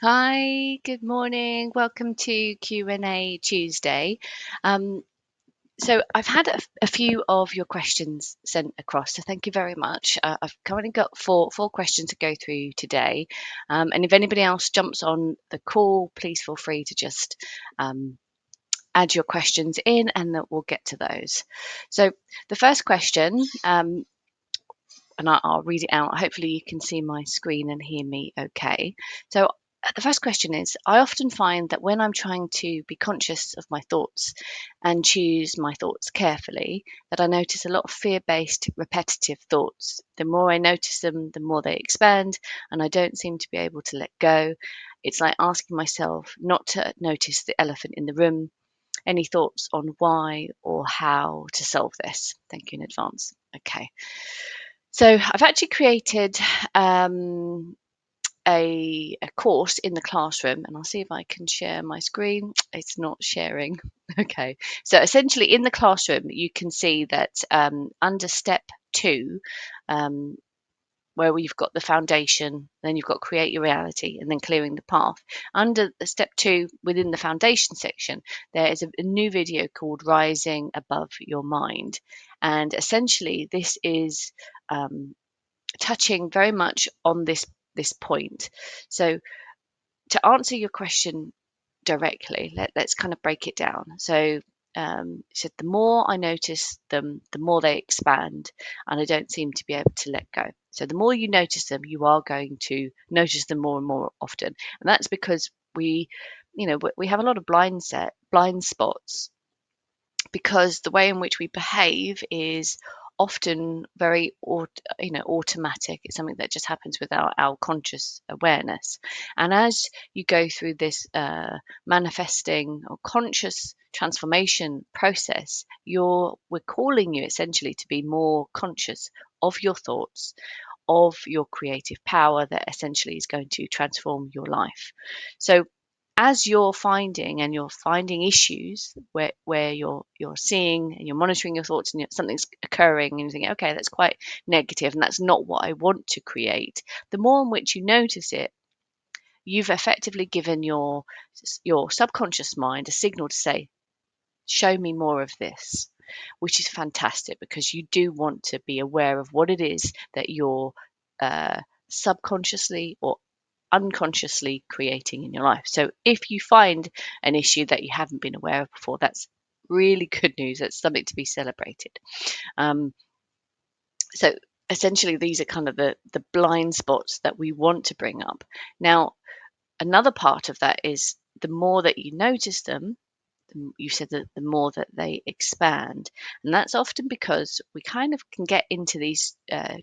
Hi, good morning. Welcome to Q&A Tuesday. Um, so I've had a few of your questions sent across, so thank you very much. I've currently got four questions to go through today. And if anybody else jumps on the call, please feel free to just add your questions in and that we'll get to those. So the first question, and I'll read it out. Hopefully you can see my screen and hear me okay. So the first question is, I often find that when I'm trying to be conscious of my thoughts and choose my thoughts carefully, that I notice a lot of fear-based, repetitive thoughts. The more I notice them, the more they expand, and I don't seem to be able to let go. It's like asking myself not to notice the elephant in the room. Any thoughts on why or how to solve this? Thank you in advance. Okay. So I've actually created a course in the classroom, and I'll see if I can share my screen. It's not sharing. Okay. So essentially, in the classroom, you can see that under step 2, um, where we've got the foundation, then you've got create your reality, and then clearing the path. Under the step 2, within the foundation section, there is a new video called Rising Above Your Mind. And essentially, this is touching very much on this point. So to answer your question directly, let's kind of break it down. So said the more I notice them, the more they expand, and I don't seem to be able to let go. So the more you notice them, you are going to notice them more and more often, and that's because we have a lot of blind spots because the way in which we behave is often very automatic. It's something that just happens without our conscious awareness. And as you go through this manifesting or conscious transformation process, we're calling you essentially to be more conscious of your thoughts, of your creative power that essentially is going to transform your life. So as you're finding issues where you're seeing and you're monitoring your thoughts and something's occurring and you're thinking, okay, that's quite negative and that's not what I want to create. The more in which you notice it, you've effectively given your subconscious mind a signal to say, show me more of this, which is fantastic because you do want to be aware of what it is that you're subconsciously or unconsciously creating in your life. So if you find an issue that you haven't been aware of before, that's really good news. That's something to be celebrated. Um, so essentially, these are kind of the blind spots that we want to bring up. Now, another part of that is the more that you notice them, you said that the more that they expand. And that's often because we kind of can get into these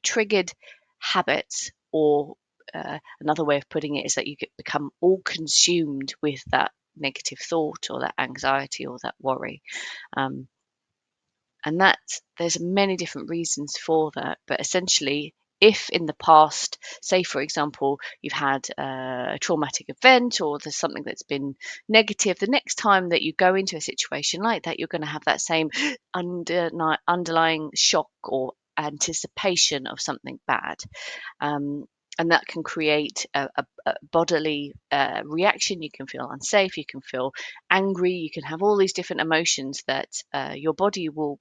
triggered habits, or another way of putting it is that you become all consumed with that negative thought or that anxiety or that worry. Um, and that there's many different reasons for that, but essentially, if in the past, say for example, you've had a traumatic event or there's something that's been negative, the next time that you go into a situation like that, you're going to have that same underlying shock or anticipation of something bad. And that can create a bodily reaction. You can feel unsafe, you can feel angry, you can have all these different emotions that your body will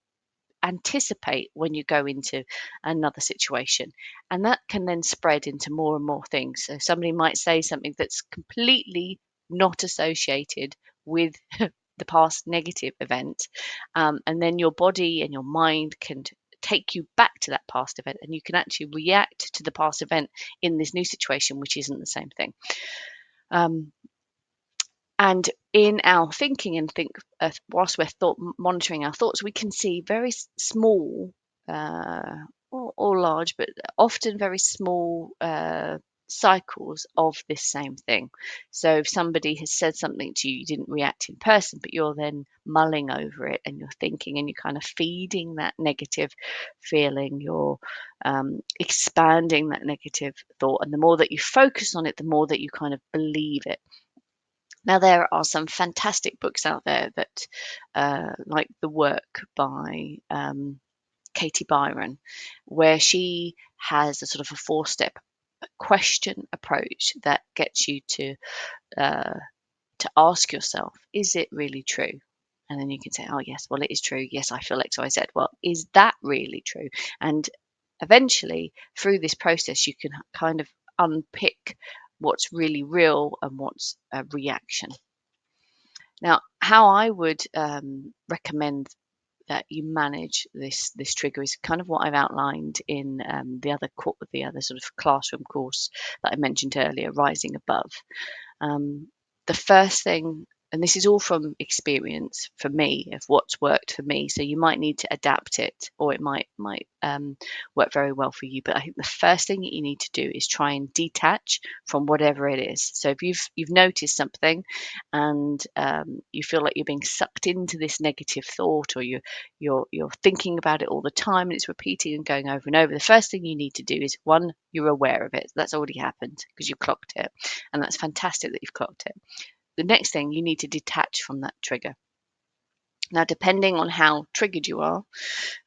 anticipate when you go into another situation, and that can then spread into more and more things. So somebody might say something that's completely not associated with the past negative event, and then your body and your mind can take you back to that past event, and you can actually react to the past event in this new situation, which isn't the same thing. And in our thinking and whilst we're monitoring our thoughts, we can see very small or large, but often very small cycles of this same thing. So if somebody has said something to you, you didn't react in person, but you're then mulling over it and you're thinking and you're kind of feeding that negative feeling, you're expanding that negative thought. And the more that you focus on it, the more that you kind of believe it. Now, there are some fantastic books out there that, like the work by Katie Byron, where she has a sort of a 4-step question approach that gets you uh, to ask yourself, is it really true? And then you can say, oh, yes, well, it is true. Yes, I feel X, Y, Z. Well, is that really true? And eventually, through this process, you can kind of unpick what's really real and what's a reaction. Now, how I would recommend that you manage this trigger is kind of what I've outlined in the other sort of classroom course that I mentioned earlier, Rising Above. Um, the first thing, and this is all from experience for me of what's worked for me, so you might need to adapt it, or it might work very well for you. But I think the first thing that you need to do is try and detach from whatever it is. So if you've noticed something, and you feel like you're being sucked into this negative thought, or you're thinking about it all the time, and it's repeating and going over and over, the first thing you need to do is, one, you're aware of it. That's already happened because you clocked it, and that's fantastic that you've clocked it. The next thing, you need to detach from that trigger. Now, depending on how triggered you are,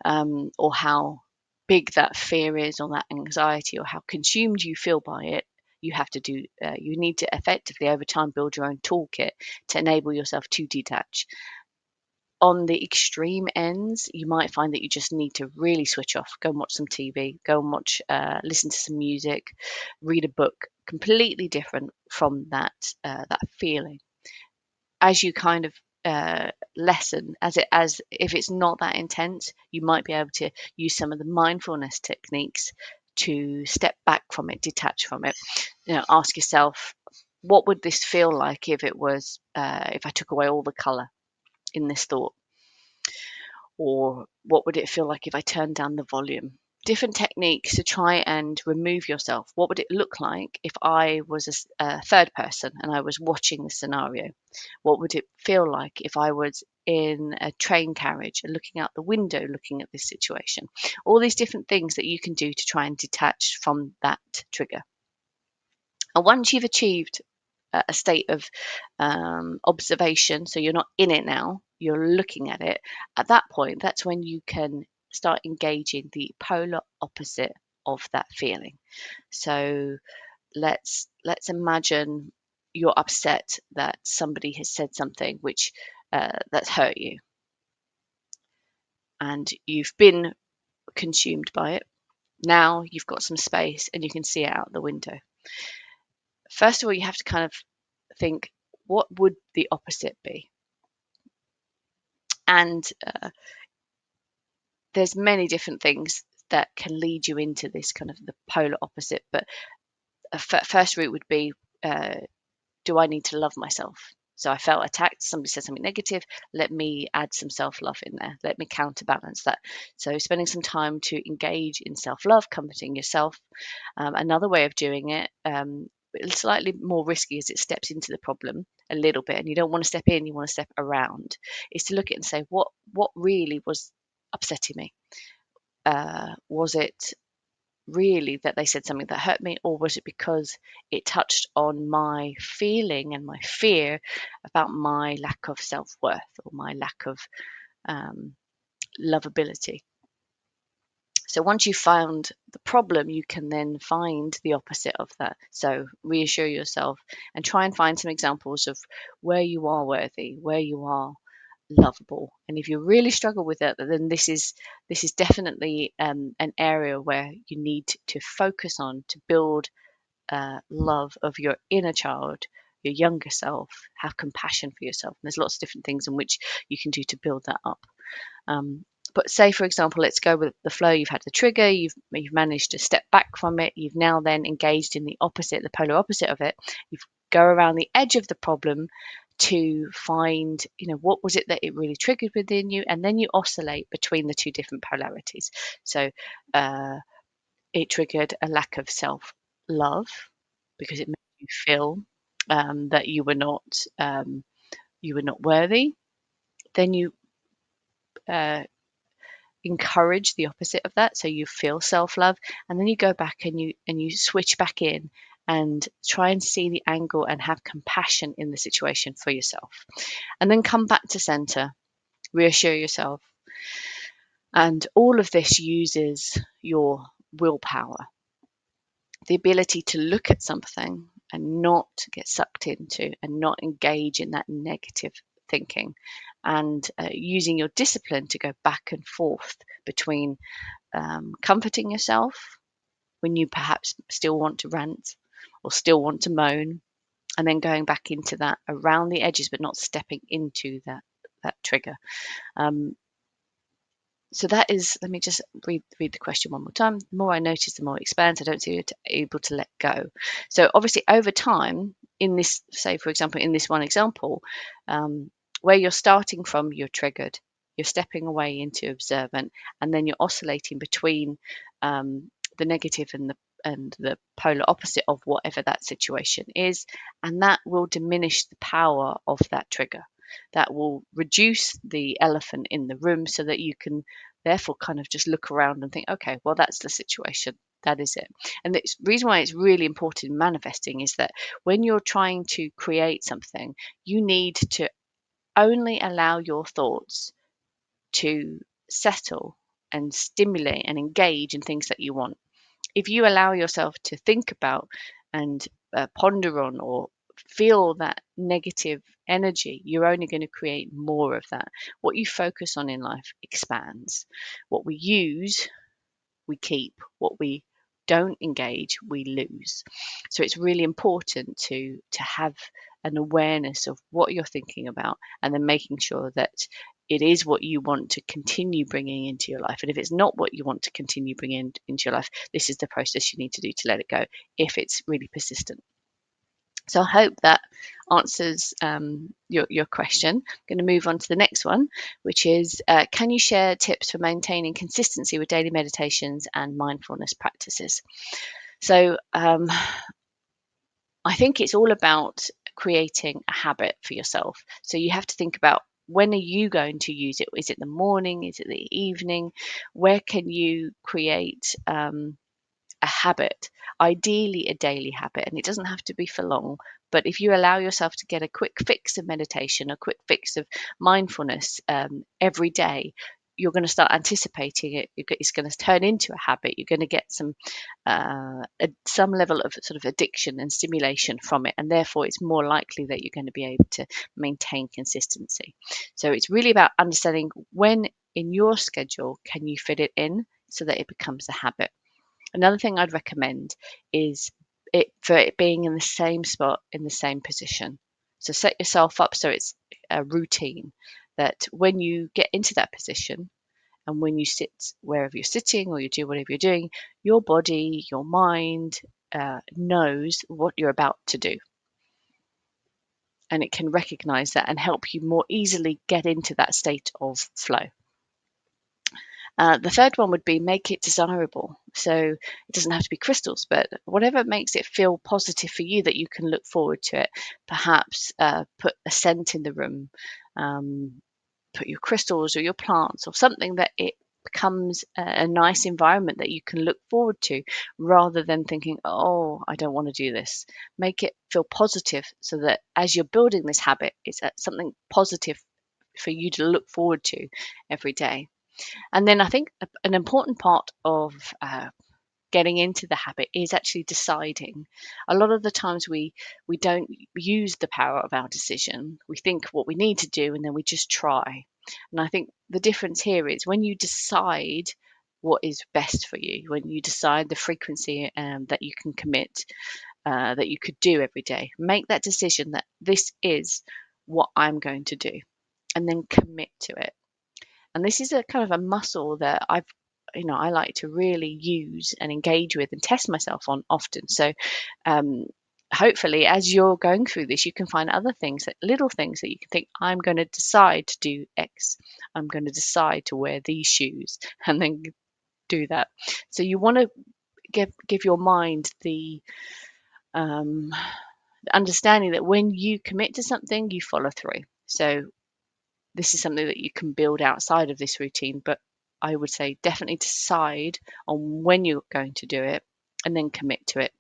or how big that fear is, or that anxiety, or how consumed you feel by it, you need to effectively over time build your own toolkit to enable yourself to detach. On the extreme ends, you might find that you just need to really switch off, go and watch some TV, go and listen to some music, read a book, completely different from that feeling. As you kind of lessen, as if it's not that intense, you might be able to use some of the mindfulness techniques to step back from it, detach from it. Ask yourself, what would this feel like if if I took away all the color in this thought? Or what would it feel like if I turned down the volume? Different techniques to try and remove yourself. What would it look like if I was a third person and I was watching the scenario? What would it feel like if I was in a train carriage and looking out the window, looking at this situation? All these different things that you can do to try and detach from that trigger. And once you've achieved a state of observation, so you're not in it now, you're looking at it, at that point, that's when you can start engaging the polar opposite of that feeling. So let's imagine you're upset that somebody has said something which that's hurt you, and you've been consumed by it. Now you've got some space and you can see it out the window. First of all, you have to kind of think, what would the opposite be? And there's many different things that can lead you into this kind of the polar opposite. But a first route would be, do I need to love myself? So I felt attacked. Somebody said something negative. Let me add some self-love in there. Let me counterbalance that. So spending some time to engage in self-love, comforting yourself. Another way of doing it, slightly more risky, as it steps into the problem a little bit, and you don't want to step in, you want to step around, is to look at it and say, what really was upsetting me? Was it really that they said something that hurt me, or was it because it touched on my feeling and my fear about my lack of self-worth, or my lack of lovability? So once you've found the problem, you can then find the opposite of that. So reassure yourself and try and find some examples of where you are worthy, where you are lovable. And if you really struggle with it, then this is definitely an area where you need to focus on to build love of your inner child, your younger self. Have compassion for yourself. And there's lots of different things in which you can do to build that up. But say, for example, let's go with the flow. You've had the trigger, you've managed to step back from it. You've now then engaged in the opposite, the polar opposite of it. You go around the edge of the problem to find, what was it that it really triggered within you, and then you oscillate between the two different polarities. So it triggered a lack of self-love because it made you feel that you were not worthy. Then you encourage the opposite of that, so you feel self-love, and then you go back and you switch back in and try and see the angle and have compassion in the situation for yourself, and then come back to center, reassure yourself. And all of this uses your willpower. the ability to look at something and not get sucked into and not engage in that negative thinking, and using your discipline to go back and forth between comforting yourself when you perhaps still want to rant or still want to moan, and then going back into that around the edges, but not stepping into that trigger. So that is, let me just read the question one more time. The more I notice, the more it expands. I don't see it able to let go. So obviously over time, in this, say for example, in this one example, where you're starting from, you're triggered, you're stepping away into observant, and then you're oscillating between the negative and the polar opposite of whatever that situation is, and that will diminish the power of that trigger. That will reduce the elephant in the room so that you can therefore kind of just look around and think, okay, well, that's the situation. That is it. And the reason why it's really important in manifesting is that when you're trying to create something, you need to only allow your thoughts to settle and stimulate and engage in things that you want. If you allow yourself to think about and ponder on or feel that negative energy, you're only going to create more of that. What you focus on in life expands. What we use, we keep. What we don't engage, we lose. So it's really important to have an awareness of what you're thinking about, and then making sure that it is what you want to continue bringing into your life. And if it's not what you want to continue bringing into your life, this is the process you need to do to let it go if it's really persistent. So I hope that answers your question. I'm going to move on to the next one, which is, can you share tips for maintaining consistency with daily meditations and mindfulness practices? So I think it's all about creating a habit for yourself. So you have to think about, when are you going to use it? Is it the morning? Is it the evening? Where can you create a habit, ideally a daily habit, and it doesn't have to be for long. But if you allow yourself to get a quick fix of meditation, a quick fix of mindfulness every day, you're going to start anticipating it. It's going to turn into a habit. You're going to get some level of sort of addiction and stimulation from it, and therefore it's more likely that you're going to be able to maintain consistency. So it's really about understanding when in your schedule can you fit it in so that it becomes a habit. Another thing I'd recommend is for it being in the same spot, in the same position. So set yourself up so it's a routine, that when you get into that position and when you sit wherever you're sitting or you do whatever you're doing, your body, your mind knows what you're about to do. And it can recognize that and help you more easily get into that state of flow. The third one would be, make it desirable. So it doesn't have to be crystals, but whatever makes it feel positive for you, that you can look forward to it. Perhaps put a scent in the room, put your crystals or your plants or something that it becomes a nice environment that you can look forward to, rather than thinking, oh, I don't want to do this. Make it feel positive so that as you're building this habit, it's something positive for you to look forward to every day. And then I think an important part of getting into the habit is actually deciding. A lot of the times we don't use the power of our decision. We think what we need to do and then we just try. And I think the difference here is when you decide what is best for you, when you decide the frequency that you can commit, that you could do every day, make that decision that this is what I'm going to do, and then commit to it. And this is a kind of a muscle that I like to really use and engage with and test myself on often. So hopefully as you're going through this, you can find other things, little things that you can think, I'm going to decide to do X. I'm going to decide to wear these shoes, and then do that. So you want to give your mind the understanding that when you commit to something, you follow through. So this is something that you can build outside of this routine, but I would say definitely decide on when you're going to do it and then commit to it.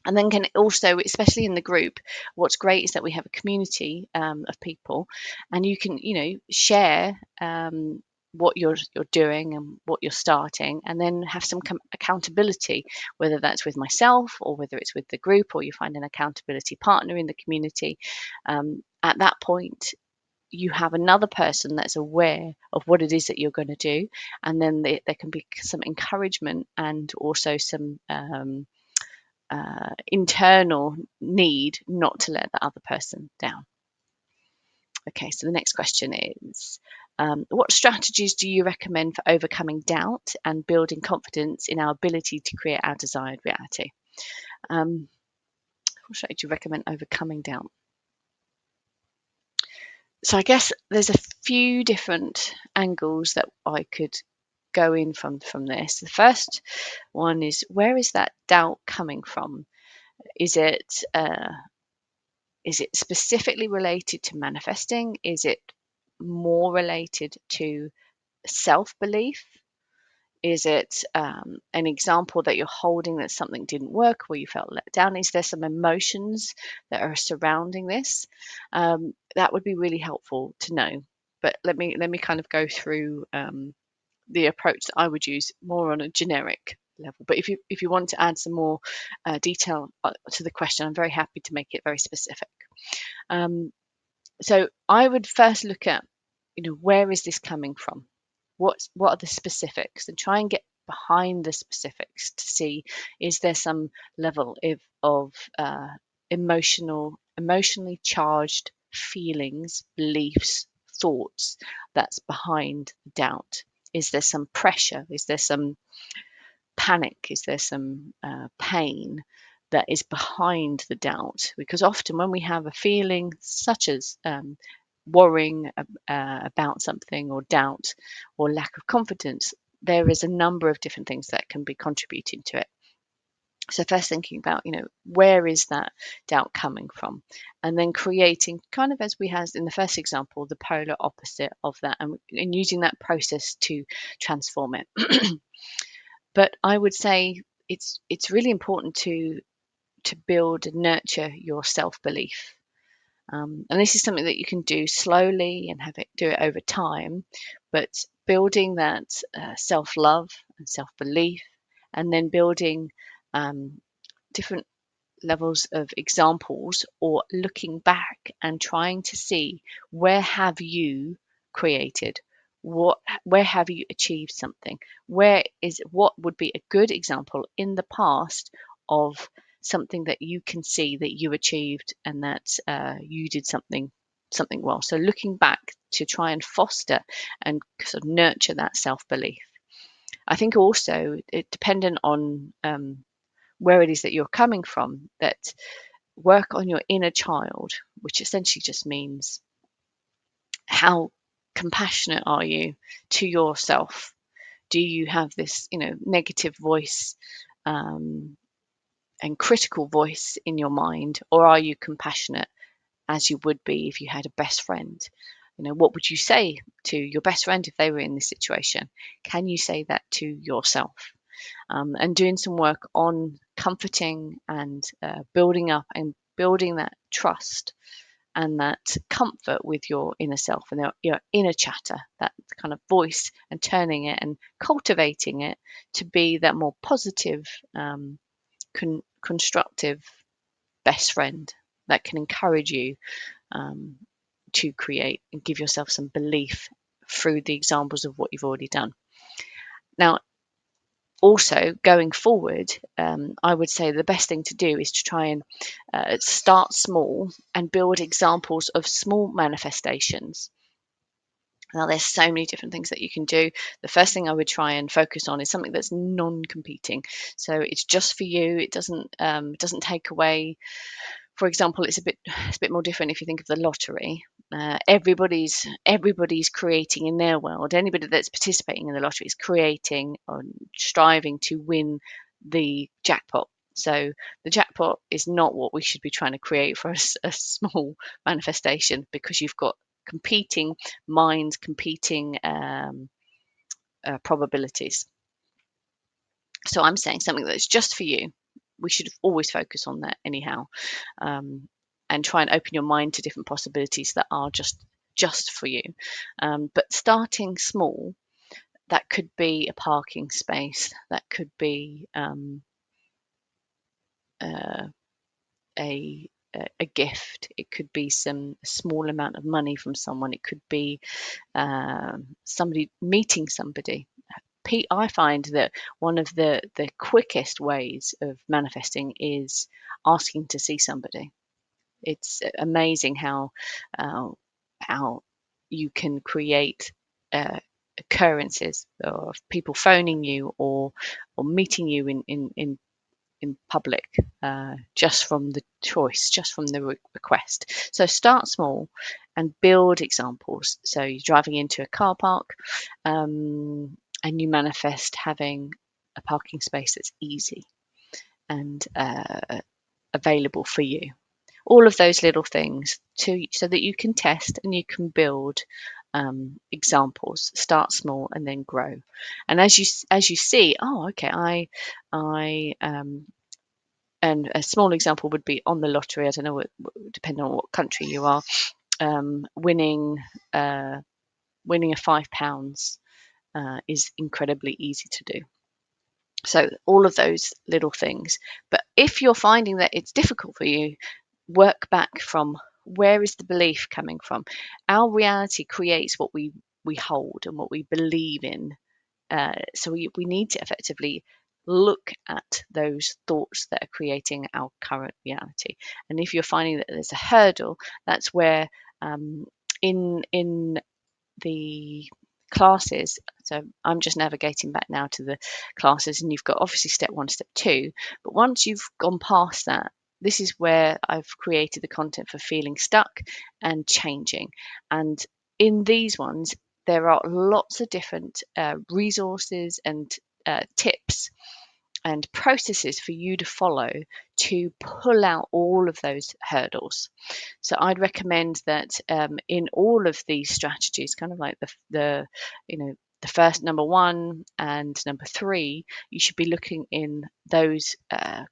And then can also, especially in the group, what's great is that we have a community of people, and you can, share what you're doing and what you're starting, and then have some accountability, whether that's with myself or whether it's with the group, or you find an accountability partner in the community. At that point, you have another person that's aware of what it is that you're going to do, and then there can be some encouragement and also some internal need not to let the other person down. Okay, so the next question is, what strategies do you recommend for overcoming doubt and building confidence in our ability to create our desired reality? What strategy do you recommend overcoming doubt? So I guess there's a few different angles that I could go in from this. The first one is, where is that doubt coming from? Is it specifically related to manifesting? Is it more related to self-belief? Is it an example that you're holding that something didn't work, where you felt let down? Is there some emotions that are surrounding this? That would be really helpful to know. But let me kind of go through the approach that I would use more on a generic level. But if you want to add some more detail to the question, I'm very happy to make it very specific. So I would first look at, where is this coming from? What are the specifics, and try and get behind the specifics to see, is there some level of emotionally charged feelings, beliefs, thoughts that's behind doubt? Is there some pressure? Is there some panic? Is there some pain that is behind the doubt? Because often when we have a feeling such as worrying about something, or doubt, or lack of confidence, there is a number of different things that can be contributing to it. So first thinking about, where is that doubt coming from? And then creating, kind of as we had in the first example, the polar opposite of that, and using that process to transform it. But I would say it's really important to build and nurture your self-belief. And this is something that you can do slowly and do it over time, but building that self-love and self-belief, and then building different levels of examples, or looking back and trying to see, where have you created, where have you achieved something, what would be a good example in the past of something that you can see that you achieved, and that you did something well. So looking back to try and foster and sort of nurture that self-belief. I think also, it dependent on where it is that you're coming from, that work on your inner child, which essentially just means, how compassionate are you to yourself? Do you have this, negative voice and critical voice in your mind, or are you compassionate as you would be if you had a best friend? What would you say to your best friend if they were in this situation? Can you say that to yourself? And doing some work on comforting and building up and building that trust and that comfort with your inner self and your inner chatter, that kind of voice, and turning it and cultivating it to be that more positive, constructive best friend that can encourage you to create and give yourself some belief through the examples of what you've already done. Now, also going forward, I would say the best thing to do is to try and start small and build examples of small manifestations. Now, there's so many different things that you can do. The first thing I would try and focus on is something that's non-competing. So it's just for you. It doesn't take away. For example, it's a bit more different if you think of the lottery. Everybody's creating in their world. Anybody that's participating in the lottery is creating or striving to win the jackpot. So the jackpot is not what we should be trying to create for a small manifestation, because you've got competing minds, competing probabilities. So I'm saying something that's just for you. We should always focus on that anyhow, and try and open your mind to different possibilities that are just just for you. But starting small, that could be a parking space, that could be uh, a a gift, it could be some small amount of money from someone, it could be somebody meeting somebody. I find that one of the quickest ways of manifesting is asking to see somebody. It's amazing uh, how you can create occurrences of people phoning you or meeting you in public, just from the choice, just from the request. So start small and build examples. So you're driving into a car park, and you manifest having a parking space that's easy and available for you. All of those little things so that you can test and you can build examples. Start small and then grow. And as you see, oh, okay, I and a small example would be on the lottery. I don't know depending on what country you are, winning winning a £5 is incredibly easy to do. So all of those little things. But if you're finding that it's difficult for you, work back from where is the belief coming from. Our reality creates what we hold and what we believe in. So we need to effectively look at those thoughts that are creating our current reality. And if you're finding that there's a hurdle, that's where in the classes, so I'm just navigating back now to the classes, and you've got obviously step 1, step 2, but once you've gone past that, this is where I've created the content for feeling stuck and changing. And in these ones, there are lots of different resources and tips and processes for you to follow to pull out all of those hurdles. So I'd recommend that in all of these strategies, kind of like the the first number 1 and number 3, you should be looking in those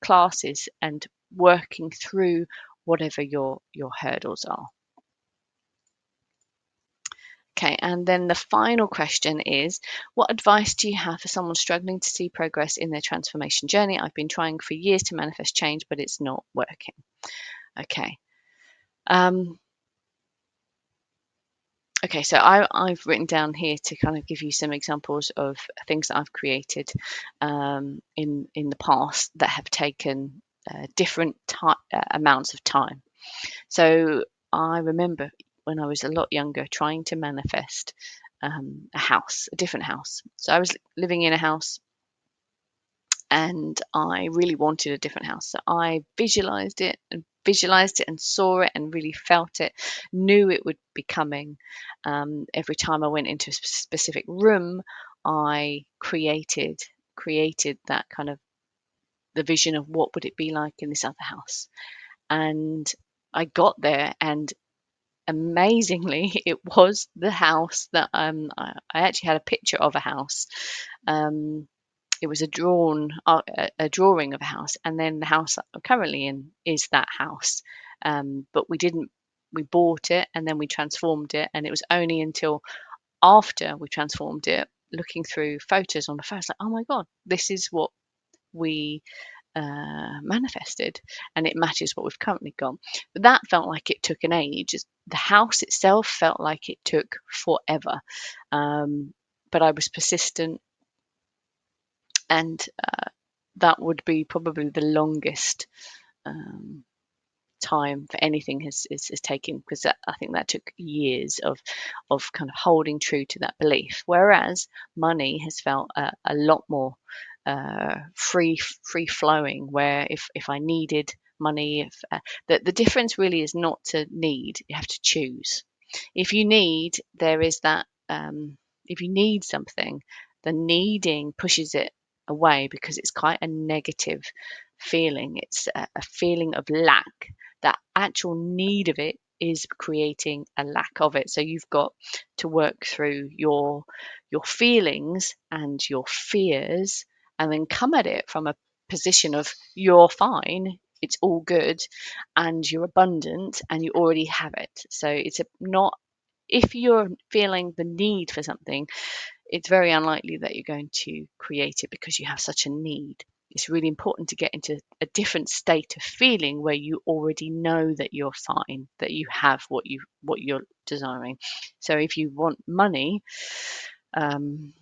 classes and working through whatever your hurdles are. Okay, and then the final question is, what advice do you have for someone struggling to see progress in their transformation journey? I've been trying for years to manifest change, but it's not working. Okay. Okay, so I've written down here to kind of give you some examples of things that I've created in the past that have taken different amounts of time. So I remember when I was a lot younger trying to manifest a house, a different house. So I was living in a house and I really wanted a different house. So I visualized it and saw it and really felt it, knew it would be coming. Every time I went into a specific room, I created that kind of the vision of what would it be like in this other house. And I got there, and amazingly, it was the house that I actually had a picture of a house. It was a drawing of a house, and then the house that I'm currently in is that house. But we bought it and then we transformed it, and it was only until after we transformed it, looking through photos on the phone, like, oh my god, this is what we manifested, and it matches what we've currently got. But that felt like it took an age. The house itself felt like it took forever, but I was persistent, and that would be probably the longest time for anything is taken, because I think that took years of kind of holding true to that belief. Whereas money has felt a lot more free flowing. Where if I needed money, if the difference really is not to need, you have to choose. If you need, there is that if you need something, the needing pushes it away because it's quite a negative feeling. It's a feeling of lack. That actual need of it is creating a lack of it. So you've got to work through your feelings and your fears, and then come at it from a position of you're fine, it's all good, and you're abundant, and you already have it. So it's not if you're feeling the need for something, it's very unlikely that you're going to create it because you have such a need. It's really important to get into a different state of feeling where you already know that you're fine, that you have what you're desiring. So if you want money, um,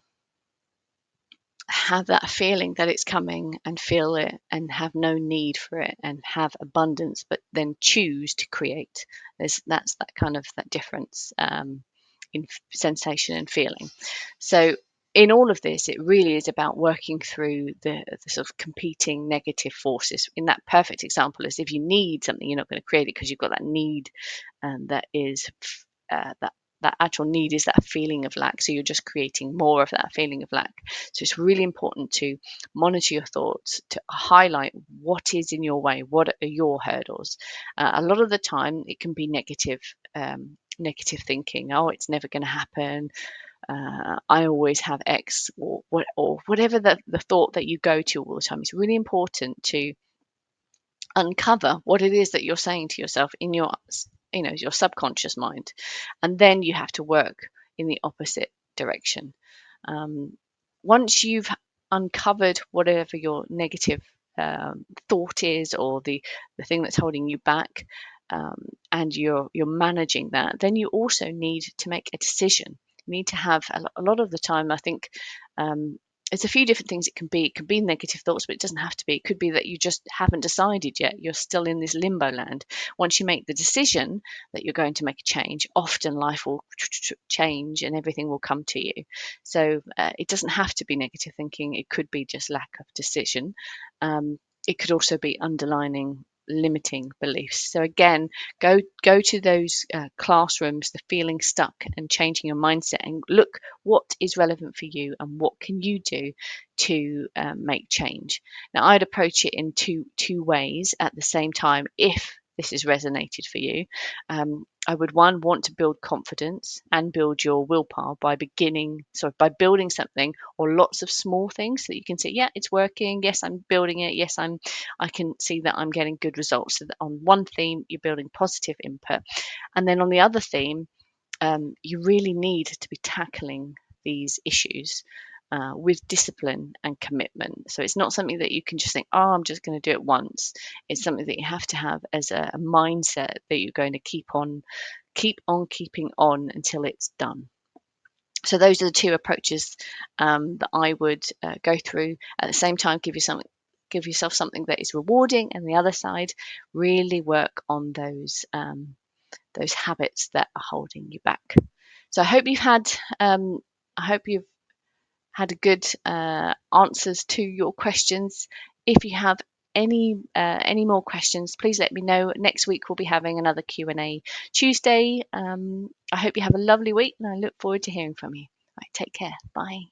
have that feeling that it's coming and feel it and have no need for it and have abundance, but then choose to create. That's that kind of that difference in sensation and feeling. So in all of this, it really is about working through the sort of competing negative forces. In that perfect example is if you need something, you're not going to create it because you've got that need, and that is that actual need is that feeling of lack. So you're just creating more of that feeling of lack. So it's really important to monitor your thoughts, to highlight what is in your way, what are your hurdles. A lot of the time, it can be negative thinking. Oh, it's never going to happen. I always have X, or whatever the thought that you go to all the time. It's really important to uncover what it is that you're saying to yourself in your subconscious mind, and then you have to work in the opposite direction. um, Once you've uncovered whatever your negative thought is, or the thing that's holding you back, and you're managing that, then you also need to make a decision. You need to have a lot of the time, I think, um, it's a few different things. It could be negative thoughts, but it doesn't have to be. It could be that you just haven't decided yet. You're still in this limbo land. Once you make the decision that you're going to make a change, often life will change and everything will come to you. So it doesn't have to be negative thinking. It could be just lack of decision. It could also be underlining limiting beliefs. So again, go to those classrooms, the feeling stuck, and changing your mindset, and look what is relevant for you and what can you do to make change. Now, I'd approach it in two ways at the same time if this has resonated for you. I would want to build confidence and build your willpower by building something or lots of small things so that you can say, yeah, it's working. Yes, I'm building it. Yes, I can see that I'm getting good results. So that on one theme, you're building positive input. And then on the other theme, you really need to be tackling these issues with discipline and commitment. So it's not something that you can just think, oh, I'm just going to do it once. It's something that you have to have as a mindset that you're going to keep on keeping on until it's done. So those are the two approaches that I would go through. At the same time, give yourself something that is rewarding, and the other side, really work on those habits that are holding you back. So I hope you've had a good answers to your questions. If you have any more questions, please let me know. Next week we'll be having another Q&A Tuesday. I hope you have a lovely week, and I look forward to hearing from you. Right, take care. Bye.